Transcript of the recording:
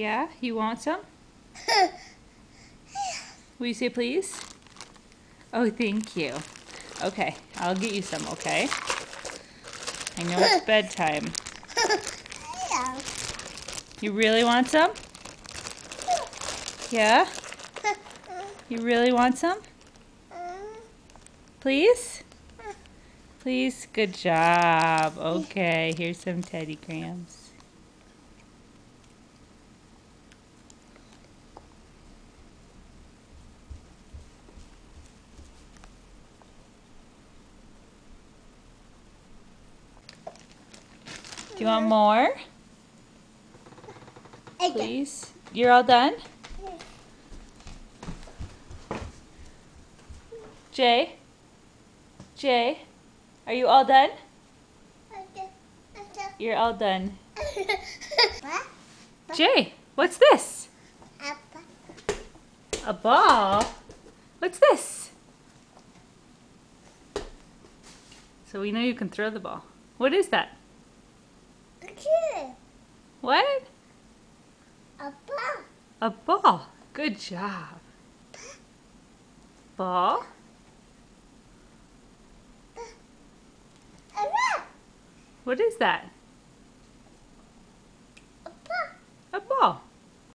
Yeah, you want some? Will you say please? Oh, thank you. Okay, I'll get you some, okay? I know it's bedtime. You really want some? Yeah? You really want some? Please? Please? Good job. Okay, here's some Teddy Grahams. Do you want more? Please? You're all done? Jay? Jay? Are you all done? You're all done. Jay, what's this? A ball? What's this? So we know you can throw the ball. What is that? What? A ball. Good job. Ball? What is that?